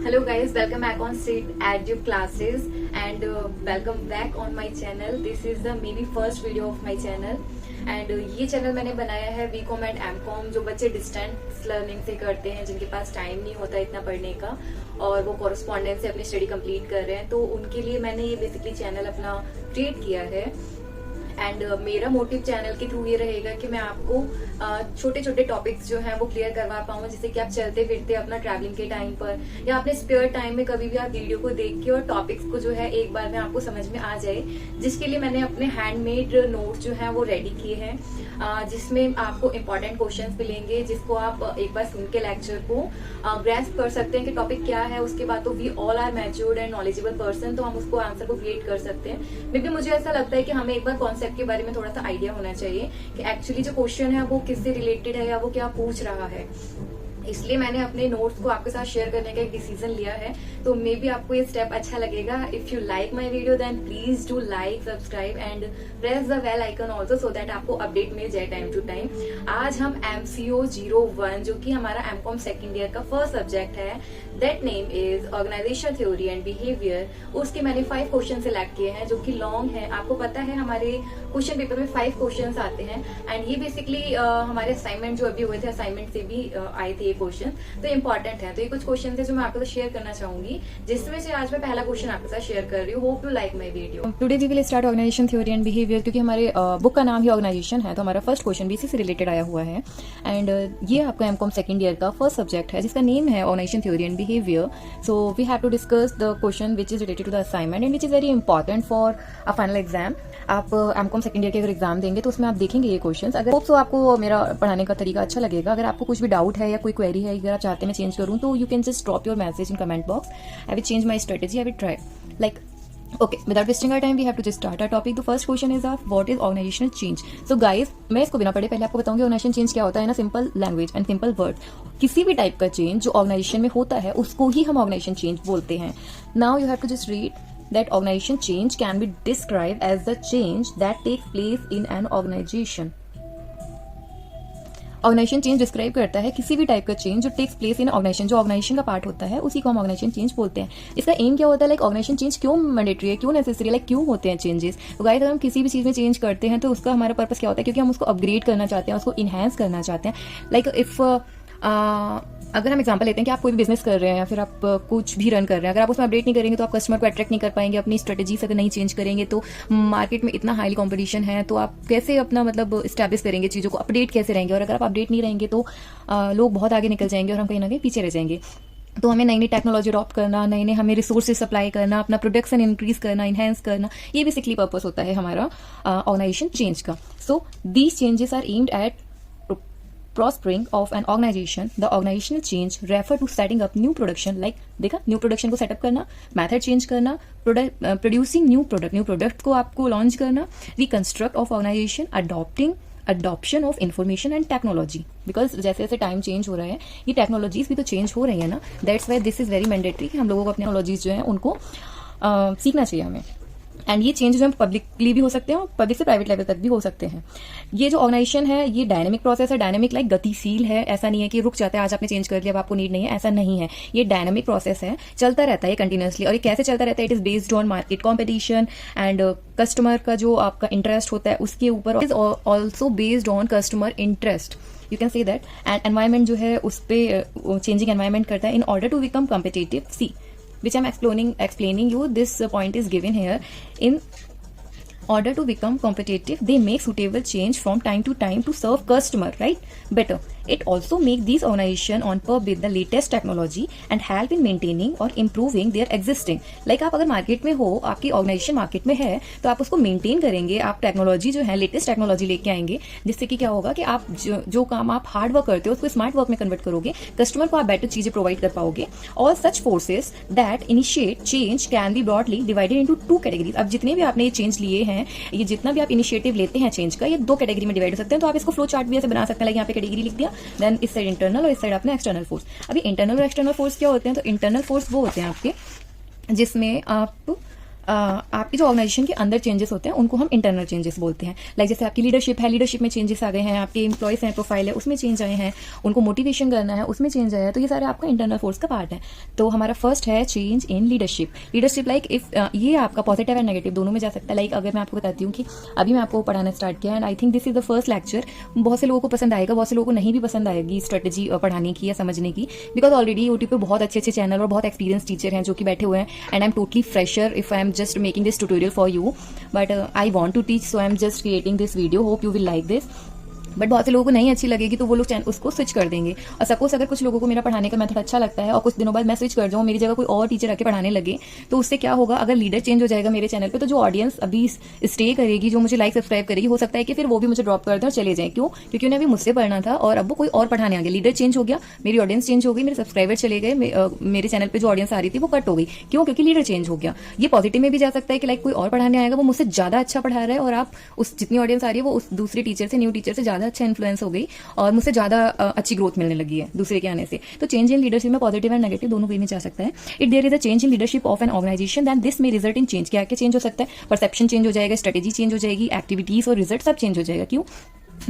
Hello guys, welcome back on Street Edu classes and welcome back on my channel. This is the maybe first video of my channel and ये channel मैंने बनाया है BCom and MCom जो बच्चे distance learning से करते हैं, जिनके पास टाइम नहीं होता इतना पढ़ने का और वो कॉरेस्पॉन्डेंस से अपनी स्टडी कंप्लीट कर रहे हैं, तो उनके लिए मैंने ये बेसिकली चैनल अपना क्रिएट किया है। एंड मेरा मोटिव चैनल के थ्रू ये रहेगा कि मैं आपको छोटे छोटे टॉपिक्स जो हैं वो क्लियर करवा पाऊँ, जिससे कि आप चलते फिरते अपना ट्रैवलिंग के टाइम पर या अपने स्पेयर टाइम में कभी भी आप वीडियो को देख के और टॉपिक्स को जो है एक बार में आपको समझ में आ जाए, जिसके लिए मैंने अपने हैंडमेड नोट्स जो हैं वो रेडी किए हैं, जिसमें आपको इम्पोर्टेंट क्वेश्चंस मिलेंगे, जिसको आप एक बार सुन के लेक्चर को ग्रैस्प कर सकते हैं कि टॉपिक क्या है। उसके बाद तो we all are matured and knowledgeable person, तो हम उसको आंसर को क्रिएट कर सकते हैं। मे बी मुझे ऐसा लगता है कि हमें एक बार कॉन्सेप्ट के बारे में थोड़ा सा आइडिया होना चाहिए कि एक्चुअली जो क्वेश्चन है वो किससे रिलेटेड है या वो क्या पूछ रहा है। इसलिए मैंने अपने नोट्स को आपके साथ शेयर करने का एक डिसीजन लिया है, तो मे बी आपको ये स्टेप अच्छा लगेगा। If you like my video then please do like, subscribe and press the bell icon also, so that आपको अपडेट मिल जाए टाइम टू टाइम। आज हम MCO 01 जो कि हमारा एमकॉम सेकेंड ईयर का फर्स्ट सब्जेक्ट है, that name is organization theory and behaviour, उसके मैंने 5 क्वेश्चन सिलेक्ट किए हैं जो कि लॉन्ग है। आपको पता है हमारे क्वेश्चन पेपर में 5 क्वेश्चन आते हैं एंड ये बेसिकली हमारे असाइनमेंट जो अभी हुए थे असाइनमेंट से भी आए थे क्वेश्चन, तो इंपॉर्टेंट है। तो ये कुछ क्वेश्चन थे जो मैं आपके साथ शेयर करना चाहूंगी, जिसमें से आज मैं पहला क्वेश्चन आपके साथ शेयर कर रही हूँ। Hope you like my video. Today we will start organization theory and behaviour, क्योंकि हमारे बुक का नाम ही ऑर्गेनाइजेशन है, तो हमारा फर्स्ट क्वेश्चन भी इसी से रिलेटेड आया हुआ है। एंड ये आपका एमकॉम सेकंड ईयर का फर्स्ट सब्जेक्ट है जिसका नेम है organization theory and behaviour. So we have to discuss the question which is related to the assignment and which is very important for a final exam. आप MCom second year के अगर exam देंगे तो उसमें आप देखेंगे ये क्वेश्चंस। अगर होप सो आपको मेरा पढ़ाने का तरीका अच्छा लगेगा। अगर आपको कुछ भी डाउट है या कोई क्वेरी है, अगर आप चाहते हैं मैं चेंज करूं, तो you can just drop your message in comment box. I will change my strategy, I will try like okay, without wasting our time we have to just start our topic. The first question is of what is organizational change. So guys, मैं इसको बिना पढ़े पहले आपको बताऊंगी organisation change क्या होता है ना, simple language and simple word. किसी भी टाइप का चेंज जो ऑर्गेनाइजेशन में होता है उसको ही हम ऑर्गेनाइजेशन चेंज बोलते हैं। Now you have to just read that organization change can be described as the change that takes place in an organization. Organization change describe करता है किसी भी टाइप का चेंज जो टेक्स प्लेस इन ऑर्गेनाइजेशन, जो organization का part होता है उसी को हम ऑर्गेनाइजेशन चेंज बोलते हैं। इसका एम क्या होता है, लाइक ऑर्गेनाइजेशन चेंज क्यों मैंडेटरी है, क्यों नेसेसरी है, लाइक क्यों होते हैं चेंजेस। तो गाइस, अगर हम किसी भी चीज में चेंज करते हैं तो उसका हमारा पर्पस क्या होता है, क्योंकि हम उसको अपग्रेड करना चाहते हैं, उसको इनहेंस करना चाहते हैं। लाइक इफ अगर हम एग्जांपल लेते हैं कि आप कोई भी बिजनेस कर रहे हैं या फिर आप कुछ भी रन कर रहे हैं, अगर आप उसमें अपडेट नहीं करेंगे तो आप कस्टमर को अट्रैक्ट नहीं कर पाएंगे। अपनी स्ट्रेटेजीज अगर नहीं चेंज करेंगे तो मार्केट में इतना हाईली कंपटीशन है, तो आप कैसे अपना मतलब स्टैब्लिश करेंगे चीजों को, अपडेट कैसे रहेंगे। और अगर आप अपडेट नहीं रहेंगे तो लोग बहुत आगे निकल जाएंगे और हम कहीं ना कहीं पीछे रह जाएंगे। तो हमें नई नई टेक्नोलॉजी अडॉप्ट करना, नए नए हमें रिसोर्सेज सप्लाई करना, अपना प्रोडक्शन इंक्रीज करना, इनहेंस करना, ये बेसिकली पर्पस होता है हमारा ऑर्गेनाइजेशन चेंज का। So these changes are aimed at prospering of an organization. The organizational change refer to setting up new production, like देखा न्यू प्रोडक्शन को सेटअप करना, मेथड चेंज करना, प्रोड्यूसिंग न्यू प्रोडक्ट को आपको लॉन्च करना, reconstruct of organization, adoption of information and technology. Because जैसे जैसे time change हो रहा है, ये टेक्नोलॉजीज भी तो चेंज हो रही है ना, that's why this is very mandatory कि हम लोगों को अपनी टेक्नोलॉजीज जो है उनको सीखना चाहिए हमें। एंड ये चेंज जो है पब्लिकली भी हो सकते हैं और पब्लिक से प्राइवेट लेवल तक भी हो सकते हैं। ये जो ऑर्गेनाइजेशन है ये डायनेमिक प्रोसेस है, डायनेमिक लाइक गतिशील है। ऐसा नहीं है कि रुक जाता है, आज आपने चेंज कर लिया अब आपको नीड नहीं है, ऐसा नहीं है। ये डायनेमिक प्रोसेस है, चलता रहता है कंटिन्यूअसली। और ये कैसे चलता रहता है, it is based on market competition and customer का जो आपका इंटरेस्ट होता है उसके ऊपर, is also based on customer interest, you can say that. And environment जो है उस पर चेंजिंग एनवायरमेंट करता है in order to become competitive. See which I'm explaining you, this point is given here. In order to become competitive, they make suitable change from time to time to serve customer right better. It also make these organization on par with the latest technology and help in maintaining or improving their existing. Like आप अगर market में हो, आपकी organisation market में है, तो आप उसको मेंटेन करेंगे, आप टेक्नोलॉजी जो है लेटेस्ट टेक्नोलॉजी लेके आएंगे, जिससे कि क्या होगा कि आप जो काम आप हार्ड वर्क करते हो उसको स्मार्ट वर्क में कन्वर्ट करोगे, कस्टमर को आप बेटर चीजें प्रोवाइड कर पाओगे। और such forces that initiate change can be broadly divided into 2 categories. अब जितने भी आपने ये चेंज लिए हैं, ये जितना भी आप इनिशिएटिव लेते हैं चेंज का, ये 2 कैटेगरी में डिवाइड हो सकते हैं। तो आप इसको फ्लो चार्ट भी ऐसे बना सकते हैं, लाइक यहाँ पे कैटेगरी लिख दिया, देन इस साइड इंटरनल और इस साइड अपने एक्सटर्नल फोर्स। अभी इंटरनल और एक्सटर्नल फोर्स क्या होते हैं, तो इंटरनल फोर्स वो होते हैं आपके जिसमें आप आपकी जो ऑर्गेनाइजेशन के अंदर चेंजेस होते हैं उनको हम इंटरनल चेंजेस बोलते हैं। लाइक जैसे आपकी लीडरशिप है, लीडरशिप में चेंजेस आ गए हैं, आपके एम्प्लॉयज हैं, प्रोफाइल है उसमें चेंज आए हैं, उनको मोटिवेशन करना है उसमें चेंज आया है, तो ये सारे आपका इंटरनल फोर्स का पार्ट है। तो हमारा फर्स्ट है change in leadership. Leadership like if ये आपका पॉजिटिव एंड नेगेटिव दोनों में जा सकता है। लाइक अगर मैं आपको बताती हूँ कि अभी मैं आपको पढ़ाना स्टार्ट किया and I think this is the first lecture, बहुत से लोगों को पसंद आएगा, बहुत से लोगों को नहीं भी पसंद आएगी स्ट्रेटेजी पढ़ाने की या समझने की, बिकॉज ऑलरेडी यूट्यूब पे बहुत अच्छे अच्छे चैनल और बहुत एक्सपीरियंस टीचर हैं जो कि बैठे हुए हैं and I am totally fresher if I am just making this tutorial for you, but I want to teach, so I'm just creating this video. Hope you will like this. But बहुत से लोगों को नहीं अच्छी लगेगी तो वो लोग उसको स्विच कर देंगे। और सपोज अगर कुछ लोगों को मेरा पढ़ाने का मेथड अच्छा लगता है और कुछ दिनों बाद मैं स्विच कर जाऊँ, मेरी जगह कोई और टीचर आके पढ़ाने लगे, तो उससे क्या होगा, अगर लीडर चेंज हो जाएगा मेरे चैनल पे तो जो ऑडियंस अभी स्टे करेगी, जो मुझे लाइक सब्सक्राइब करेगी, हो सकता है कि फिर वो भी मुझे ड्रॉप कर दे और चले जाए। क्यों? क्योंकि उन्हें अभी मुझसे पढ़ना था और अब वो कोई और पढ़ाने आ गया। लीडर चेंज हो गया, मेरी ऑडियंस चेंज हो गई, मेरे सब्सक्राइबर चले गए, मेरे चैनल पर जो ऑडियंस आ रही थी वो कट हो गई। क्यों? क्योंकि लीडर चेंज हो गया। ये पॉजिटिव में भी जा सकता है कि लाइक कोई और पढ़ाने आएगा, वो मुझसे ज्यादा अच्छा पढ़ा रहा है और आप उस जितनी ऑडियंस आ रही है वो उस दूसरे टीचर से, न्यू टीचर से ज्यादा अच्छा इन्फ्लुएंस हो गई और मुझसे ज्यादा अच्छी ग्रोथ मिलने लगी है दूसरे के आने से। तो चेंज इन लीडरशिप में पॉजिटिव एंड नेगेटिव दोनों वे में जा सकता है। It there is a change in leadership of an organization then this में रिजल्ट इन चेंज। क्या क्या चेंज हो सकता है? परसेप्शन चेंज हो जाएगा, स्ट्रेटेजी चेंज हो जाएगी, एक्टिविटीज और रिजल्ट सब चेंज हो जाएगा। क्यों?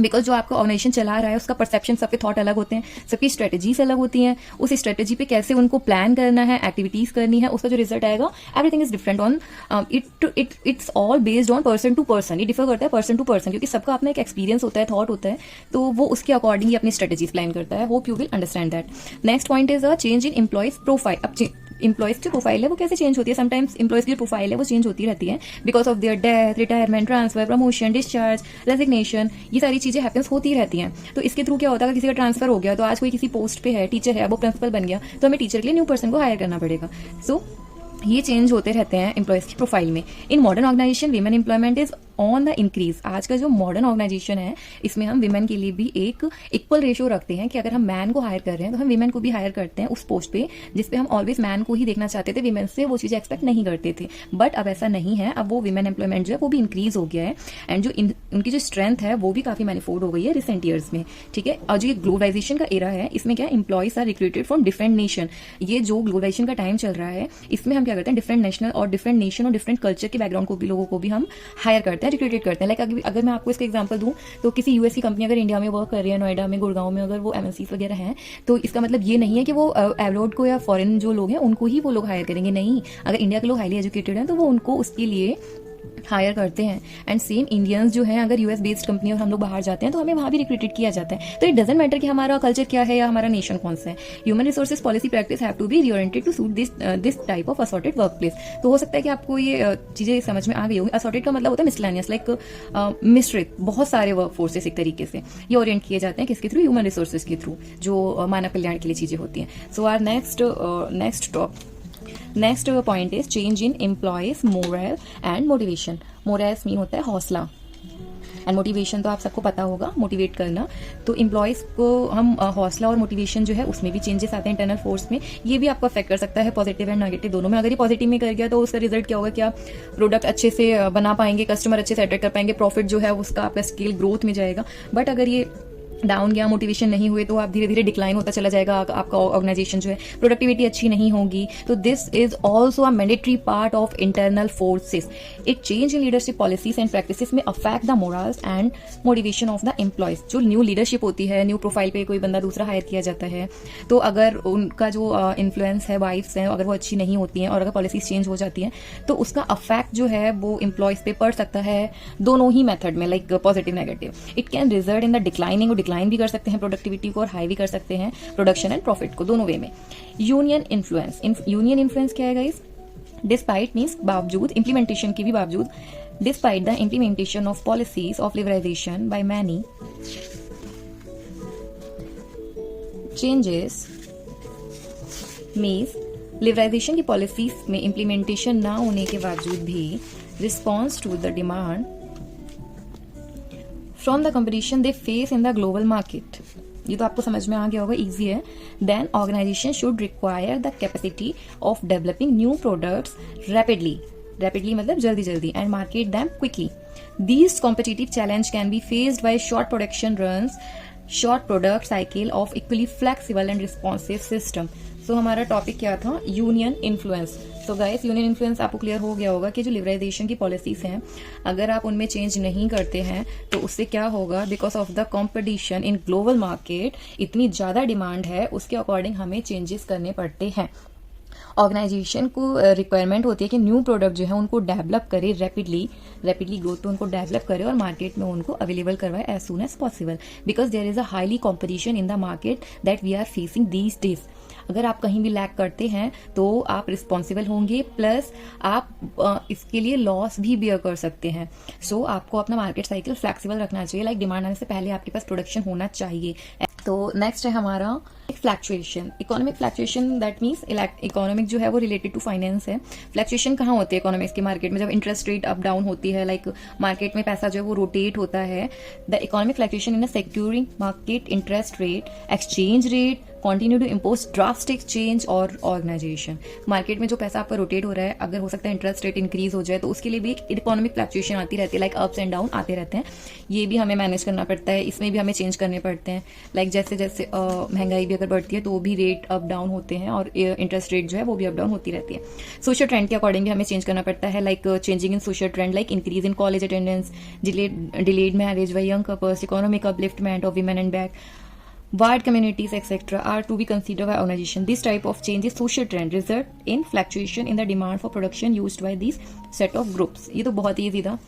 बिकॉज जो आपका ऑर्गेनाइजेशन चला रहा है उसका परसेप्शन, सबके थॉट अलग होते हैं, सबकी स्ट्रेटेजीज अलग होती हैं, उस स्ट्रेटेजी पे कैसे उनको प्लान करना है, एक्टिविटीज करनी है, उसका जो रिजल्ट आएगा everything is different on it's all based on person to person. ये डिफर करता है पर्सन टू पर्सन, क्योंकि सबका अपना एक एक्सपीरियंस होता है, थॉट होता है, तो वो उसके अकॉर्डिंग ही अपनी स्ट्रेटेजीज प्लान करता है। Hope you will understand that. Next point is a change in employees profile. अब एम्प्लॉयज की प्रोफाइल है वो कैसे चेंज होती है? समटाइम्स एम्प्लॉयज की प्रोफाइल है वो चेंज होती रहती है because of their death, retirement, transfer, promotion, discharge, resignation, ये सारी चीजें हैपेंस होती रहती हैं। तो इसके थ्रू क्या होता है, अगर किसी का ट्रांसफर हो गया तो आज कोई किसी पोस्ट पे है, टीचर है, वो प्रिंसिपल बन गया, तो हमें टीचर के लिए न्यू पर्सन को हायर करना पड़ेगा। सो ये चेंज होते रहते हैं एम्प्लॉयज की प्रोफाइल में। In modern organization women employment is on the increase. आज का जो मॉडर्न ऑर्गेनाइजेशन है इसमें हम विमेन के लिए भी एक इक्वल रेशियो रखते हैं कि अगर हम मैन को हायर कर रहे हैं तो हम विमेन को भी हायर करते हैं उस पोस्ट पे जिसपे हम ऑलवेज मैन को ही देखना चाहते थे, विमेन से वो चीजें एक्सपेक्ट नहीं करते थे। बट अब ऐसा नहीं है, अब वो विमेन एम्प्लॉयमेंट जो है वो भी इंक्रीज हो गया है एंड जो उनकी जो स्ट्रेंथ है वो भी काफी मैनिफोल्ड हो गई है रिसेंट ईयर्स में। ठीक है, और जो ये ग्लोबलाइजेशन का एरा है इसमें क्या employees are recruited from different nation. ये जो ग्लोबलाइजेशन का टाइम चल रहा है इसमें हम क्या करते हैं, डिफरेंट नेशनल और डिफरेंट नेशन और डिफरेंट कल्चर के बैकग्राउंड को भी लोगों को भी हम हायर करते हैं, रिक्रूटेड करते हैं। लाइक अगर मैं आपको इसका एग्जांपल दूं तो किसी यूएस की कंपनी अगर इंडिया में वर्क कर रही है, नोएडा में, गुड़गांव में, अगर वो एमएनसी वगैरह हैं, तो इसका मतलब ये नहीं है कि वो एब्रॉड को या फॉरेन जो लोग हैं उनको ही वो लोग हायर करेंगे। नहीं, अगर इंडिया के लोग हाईली एजुकेटेड हैं तो वो उनको उसके लिए हायर करते हैं। एंड सेम इंडियंस जो हैं, अगर यूएस बेस्ड कंपनी और हम लोग बाहर जाते हैं तो हमें वहां भी रिक्रूटेड किया जाता है। तो इट डजंट मैटर कि हमारा कल्चर क्या है या हमारा नेशन कौन सा है। Human resources policy practice have to be reoriented to suit this type of assorted work place. तो हो सकता है कि आपको ये चीजें समझ में आ गई होगी। असॉर्टेड का मतलब होता है मिसलेनियस, लाइक मिश्रित, बहुत सारे वर्क फोर्सेस एक तरीके से ये ओरिएंट किए जाते हैं किसके थ्रू, ह्यूमन रिसोर्सेज के थ्रू, जो मानव कल्याण के लिए चीजें होती हैं। So our next point is change in employees moral and motivation. Morals mean होता है हौसला एंड मोटिवेशन तो आप सबको पता होगा, मोटिवेट करना। तो एम्प्लॉयज को हम हौसला और मोटिवेशन जो है उसमें भी चेंजेस आते हैं इंटरनल फोर्स में। ये भी आपको अफेक्ट कर सकता है पॉजिटिव एंड नेगेटिव दोनों में। अगर ये पॉजिटिव में कर गया तो उसका रिजल्ट क्या होगा, क्या प्रोडक्ट अच्छे से बना पाएंगे, कस्टमर अच्छे से अट्रैक्ट कर पाएंगे, प्रॉफिट जो है उसका आपका स्केल ग्रोथ में जाएगा। बट अगर ये डाउन गया, मोटिवेशन नहीं हुए, तो आप धीरे धीरे डिक्लाइन होता चला जाएगा आपका ऑर्गेनाइजेशन जो है, प्रोडक्टिविटी अच्छी नहीं होगी। तो this is also a mandatory part of internal forces. It change in leadership policies and practices में affect the morals and motivation of the employees. जो न्यू लीडरशिप होती है, न्यू प्रोफाइल पे कोई बंदा दूसरा हायर किया जाता है, तो अगर उनका जो इन्फ्लुएंस है, वाइफ्स हैं, अगर वो अच्छी नहीं होती हैं और अगर पॉलिसीज चेंज हो जाती हैं तो उसका अफेक्ट जो है वो एम्प्लॉयज पे पड़ सकता है दोनों ही मेथड में, like positive negative. It can result in the declining, और डिक्लाइन भी कर सकते हैं प्रोडक्टिविटी को और हाई भी कर सकते हैं प्रोडक्शन एंड प्रॉफिट को, दोनों वे में। यूनियन इन्फ्लुएंस, यूनियन इन्फ्लुएंस क्या है गाइस? डिस्पाइट मीन्स बावजूद, इम्प्लीमेंटेशन की भी बावजूद, despite the implementation of policies of liberalization by many changes means liberalization की पॉलिसीज में इम्प्लीमेंटेशन ना होने के बावजूद भी response to the demand from the competition they face in the global market. ये तो आपको समझ में आ गया होगा, इजी है। Then organization should require the capacity of developing new products rapidly मतलब जल्दी जल्दी, and market them quickly. These competitive challenge can be faced by short production runs, short product cycle of equally flexible and responsive system। So हमारा topic क्या था, union influence. तो guys union influence आपको clear हो गया होगा कि जो लिबरलाइजेशन की पॉलिसीज हैं अगर आप उनमें चेंज नहीं करते हैं तो उससे क्या होगा, because of the competition in global market, इतनी ज्यादा डिमांड है उसके अकॉर्डिंग हमें चेंजेस करने पड़ते हैं। ऑर्गेनाइजेशन को रिक्वायरमेंट होती है कि न्यू प्रोडक्ट जो है उनको डेवलप करे, रैपिडली ग्रोथ पे उनको डेवलप करे और मार्केट में उनको अवेलेबल करवाए as soon as possible, because there is a highly competition in the market that we are facing these days. अगर आप कहीं भी लैक करते हैं तो आप रिस्पॉन्सिबल होंगे, प्लस आप इसके लिए लॉस भी बियर कर सकते हैं। सो आपको अपना मार्केट साइकिल फ्लेक्सिबल रखना चाहिए, लाइक डिमांड आने से पहले आपके पास प्रोडक्शन होना चाहिए। तो नेक्स्ट है हमारा fluctuation, economic fluctuation. That means economic जो है वो रिलेटेड टू फाइनेंस है। फ्लैक्चुएशन कहाँ होती है इकोनॉमिक्स के मार्केट में, जब इंटरेस्ट रेट अप डाउन होती है, लाइक मार्केट में पैसा जो है वो रोटेट होता है। The economic fluctuation in a securing market interest rate, exchange rate continue to impose drastic change और ऑर्गेनाइजेशन। मार्केट में जो पैसा आपका रोटेट हो रहा है, अगर हो सकता है इंटरेस्ट रेट इंक्रीज हो जाए तो उसके लिए भी एक इकोनॉमिक फ्लक्चुएशन आती रहती है, लाइक अप्स एंड डाउन आते रहते हैं। ये भी हमें मैनेज करना पड़ता है, इसमें भी हमें चेंज करने पड़ते हैं। लाइक जैसे जैसे महंगाई भी अगर बढ़ती है तो भी रेट अप डाउन होते हैं और इंटरेस्ट रेट जो है वो भी अप डाउन होती रहती है। सोशल ट्रेंड के अकॉर्डिंग भी हमें चेंज करना पड़ता है, like changing in social trend, like increase in college attendance, delayed marriage by young couples, economic upliftment of women and back, wide communities, etc. are to be considered by organization. This type of change is social trend result in fluctuation in the demand for production used by these set of groups. ये तो बहुत ही easy था।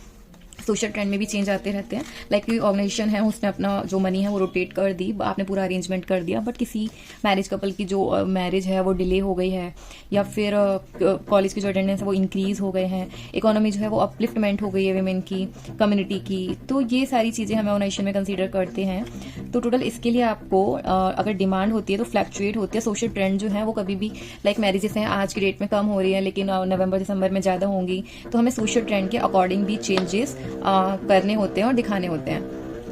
Social trend में भी change आते रहते हैं, like कोई ऑर्गेनाइजेशन है उसने अपना जो मनी है वो रोटेट कर दी, आपने पूरा अरेंजमेंट कर दिया, बट किसी मैरिज कपल की जो मैरिज है वो डिले हो गई है, या फिर कॉलेज की जो अटेंडेंस है वो इंक्रीज हो गए हैं, इकोनॉमी जो है वो अपलिफ्टमेंट हो गई है वुमेन की, कम्युनिटी की। तो ये सारी चीजें हमें ऑर्गेनाइजेशन में कंसीडर करते हैं। तो टोटल इसके लिए आपको अगर डिमांड होती है तो फ्लैक्चुएट होती है। सोशल ट्रेंड जो है वो कभी भी, लाइक मैरिजेस हैं आज की डेट में कम हो रही है लेकिन नवंबर दिसंबर में ज्यादा होंगी, तो हमें सोशल ट्रेंड के अकॉर्डिंग भी चेंजेस करने होते हैं और दिखाने होते हैं,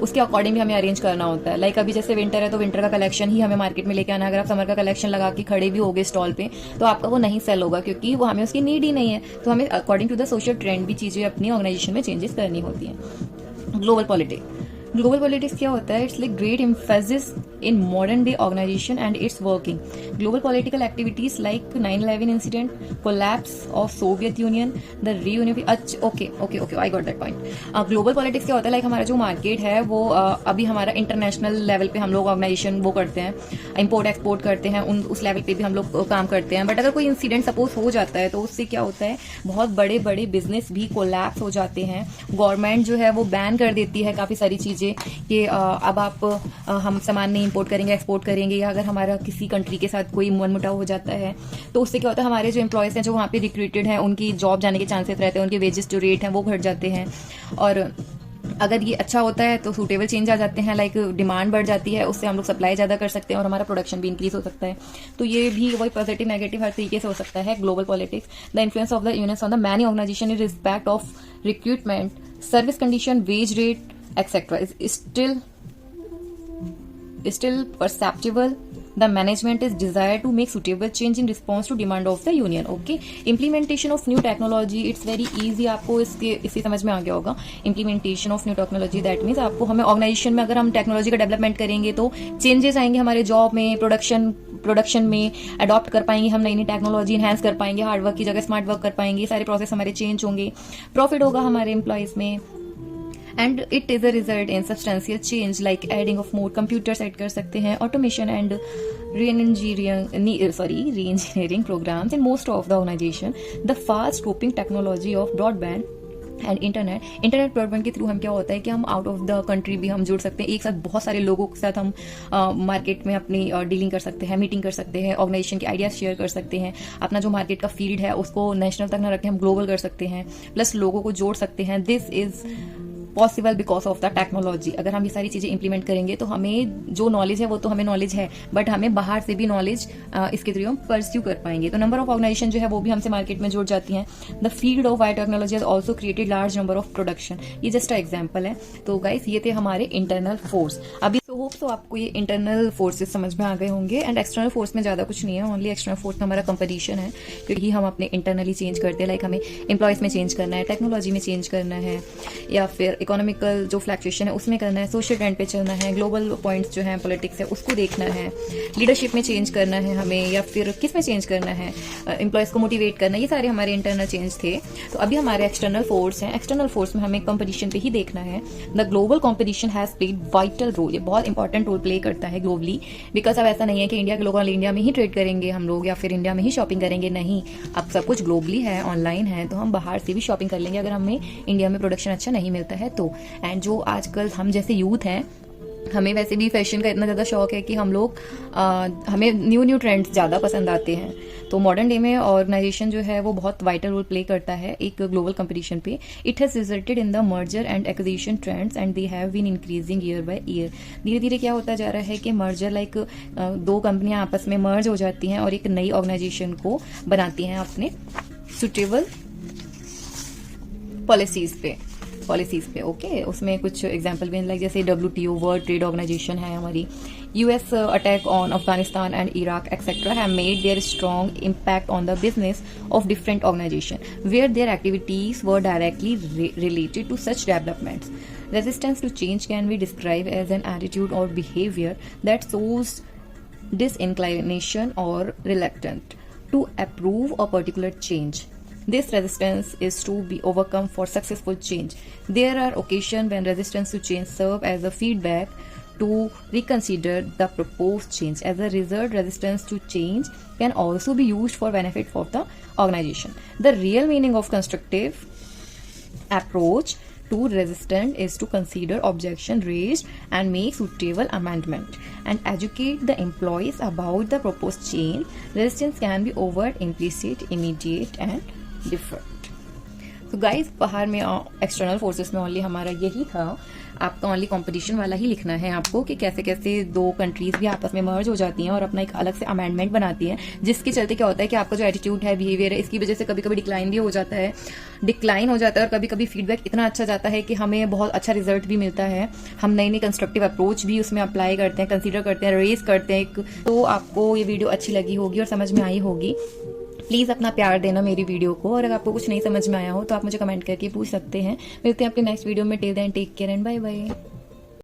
उसके अकॉर्डिंग भी हमें अरेंज करना होता है। लाइक अभी जैसे विंटर है तो विंटर का कलेक्शन ही हमें मार्केट में लेके आना है। अगर आप समर का कलेक्शन लगा के खड़े भी होगे स्टॉल पे तो आपका वो नहीं सेल होगा, क्योंकि वो हमें उसकी नीड ही नहीं है। तो हमें according to the social trend भी चीजें अपनी ऑर्गेनाइजेशन में चेंजेस करनी होती है। ग्लोबल पॉलिटिक्स क्या होता है, it's like great emphasis in modern day organization and it's working. Global political activities like 9/11 incident, collapse of Soviet Union, the reunification. Okay I got that point. Global politics क्या होता है, like हमारा जो market है वो अभी हमारा international level पे हम लोग ऑर्गेनाइजेशन वो करते हैं, इम्पोर्ट एक्सपोर्ट करते हैं, उस लेवल पे भी हम लोग काम करते हैं। बट अगर कोई इंसिडेंट सपोज हो जाता है तो उससे क्या होता है, बहुत बड़े बड़े बिजनेस भी कोलैप्स हो जाते हैं। गवर्नमेंट जो है वो बैन कर देती है काफी सारी चीजें कि अब आप हम सामान नहीं इंपोर्ट करेंगे, एक्सपोर्ट करेंगे, या अगर हमारा किसी कंट्री के साथ कोई मनमुटाव हो जाता है तो उससे क्या होता है, हमारे जो एम्प्लॉयज हैं जो वहाँ पे रिक्रूटेड हैं उनकी जॉब जाने के चांसेस रहते हैं, उनके वेजेस जो रेट हैं वो घट जाते हैं। और अगर ये अच्छा होता है तो सूटेबल चेंज आ जाते हैं, लाइक डिमांड बढ़ जाती है, उससे हम लोग सप्लाई ज्यादा कर सकते हैं और हमारा प्रोडक्शन भी इंक्रीज हो सकता है। तो ये भी वही पॉजिटिव नेगेटिव हर तरीके से हो सकता है। Global politics, the influence of the unions on the many organization in respect of recruitment, service condition, wage rate etcetera is still perceptible. The management is desired to make suitable change in response to demand of the union. Okay, implementation of new technology, it's very easy. आपको इससे समझ में आ गया होगा। implementation of new technology, that means आपको हमें organisation में अगर हम टेक्नोलॉजी का डेवलपमेंट करेंगे तो चेंजेस आएंगे हमारे जॉब में, प्रोडक्शन में अडॉप्ट कर पाएंगे, हम नई नई टेक्नोलॉजी इनहेंस कर पाएंगे, हार्ड वर्क की जगह स्मार्ट वर्क कर पाएंगे, सारे प्रोसेस हमारे चेंज होंगे, प्रॉफिट होगा हमारे एम्प्लॉयज में। And it is a result in substantial change like adding of more computers add कर सकते हैं, automation and reengineering programmes in most of the organisation, the fast scoping technology of broadband and internet broadband के through हम क्या होता है कि हम आउट ऑफ द कंट्री भी हम जुड़ सकते हैं, एक साथ बहुत सारे लोगों के साथ हम मार्केट में अपनी डीलिंग कर सकते हैं, मीटिंग कर सकते हैं, ऑर्गेनाइजेशन के आइडियाज शेयर कर सकते हैं, अपना जो मार्केट का फील्ड है उसको नेशनल तक न रख के हम ग्लोबल कर सकते हैं, प्लस लोगों को जोड़ सकते हैं। This is possible because of the technology. अगर हम ये सारी चीजें इंप्लीमेंट करेंगे तो हमें जो नॉलेज है वो तो हमें नॉलेज है, बट हमें बाहर से भी नॉलेज इसके थ्रू हम परस्यू कर पाएंगे। तो नंबर ऑफ ऑर्गेनाइजेशन जो है वो भी हमसे मार्केट में जुड़ जाती हैं। The field of bio technology has also created large number of production. ये जस्ट एग्जाम्पल है। तो गाइस ये थे हमारे इंटरनल फोर्स। अभी होप तो आपको ये इंटरनल फोर्सेस समझ में आ गए होंगे। एंड एक्सटर्नल फोर्स में ज्यादा कुछ नहीं है, ओनली एक्सटर्नल फोर्स में हमारा कंपटीशन है, क्योंकि हम अपने इंटरनली चेंज करते हैं, लाइक हमें एम्प्लॉयज में चेंज करना है, टेक्नोलॉजी में चेंज करना है, या फिर इकोनॉमिकल जो फ्लैक्चुएशन है उसमें करना है, सोशल ट्रेंड पे चलना है, ग्लोबल पॉइंट्स जो हैं पॉलिटिक्स है उसको देखना है, लीडरशिप में चेंज करना है हमें, या फिर किस में चेंज करना है, एम्प्लॉयज को मोटिवेट करना, ये सारे हमारे इंटरनल चेंज थे। तो अभी हमारे एक्सटर्नल फोर्स हैं, एक्सटर्नल फोर्स में हमें कंपटीशन पे ही देखना है। The global competition has played vital role, ये बहुत इंपॉर्टेंट रोल प्ले करता है ग्लोबली, बिकॉज अब ऐसा नहीं है कि इंडिया के लोग इंडिया में ही ट्रेड करेंगे हम लोग, या फिर इंडिया में ही शॉपिंग करेंगे, नहीं, अब सब कुछ ग्लोबली है, ऑनलाइन है, तो हम बाहर से भी शॉपिंग कर लेंगे अगर हमें इंडिया में प्रोडक्शन अच्छा नहीं मिलता है तो। एंड जो आजकल हम जैसे यूथ हैं, हमें वैसे भी फैशन का इतना ज़्यादा शौक है कि हम लोग हमें न्यू ट्रेंड्स ज़्यादा पसंद आते हैं। तो मॉडर्न डे में ऑर्गेनाइजेशन जो है वो बहुत वाइटल रोल प्ले करता है एक ग्लोबल कंपटीशन पे। It has resulted in the merger and acquisition trends and they have been increasing year by year. धीरे धीरे क्या होता जा रहा है कि मर्जर लाइक दो कंपनियां आपस में मर्ज हो जाती हैं और एक नई ऑर्गेनाइजेशन को बनाती हैं अपने सुटेबल पॉलिसीज पे। ओके, उसमें कुछ एग्जांपल भी लाइक जैसे WTO वर्ल्ड ट्रेड ऑर्गेनाइजेशन है हमारी, US attack on Afghanistan and Iraq etcetera have made their strong impact on the business of different organization where their activities were directly related to such developments. Resistance to change can be described as an attitude or behavior that shows disinclination or reluctance to approve a particular change. This resistance is to be overcome for successful change. There are occasions when resistance to change serve as a feedback to reconsider the proposed change. As a result, resistance to change can also be used for benefit for the organization. The real meaning of constructive approach to resistance is to consider objection raised and make suitable amendment and educate the employees about the proposed change. Resistance can be overt, implicit, immediate and different. तो guys बाहर में external forces में only हमारा यही था, आपका only competition वाला ही लिखना है आपको कि कैसे कैसे दो कंट्रीज भी आपस में मर्ज हो जाती हैं और अपना एक अलग से अमेंडमेंट बनाती हैं, जिसके चलते क्या होता है कि आपका जो एटीट्यूड है, बिहेवियर है, इसकी वजह से कभी कभी डिक्लाइन भी हो जाता है और कभी कभी फीडबैक इतना अच्छा जाता है कि हमें बहुत अच्छा रिजल्ट भी मिलता है। हम नई नई कंस्ट्रक्टिव अप्रोच भी उसमें अप्लाई करते हैं, कंसिडर करते हैं, रेज करते हैं। तो आपको ये वीडियो अच्छी लगी होगी और समझ में आई होगी। प्लीज़ अपना प्यार देना मेरी वीडियो को, और अगर आपको कुछ नहीं समझ में आया हो तो आप मुझे कमेंट करके पूछ सकते हैं। मिलते हैं अपने नेक्स्ट वीडियो में। Till then take care and bye bye.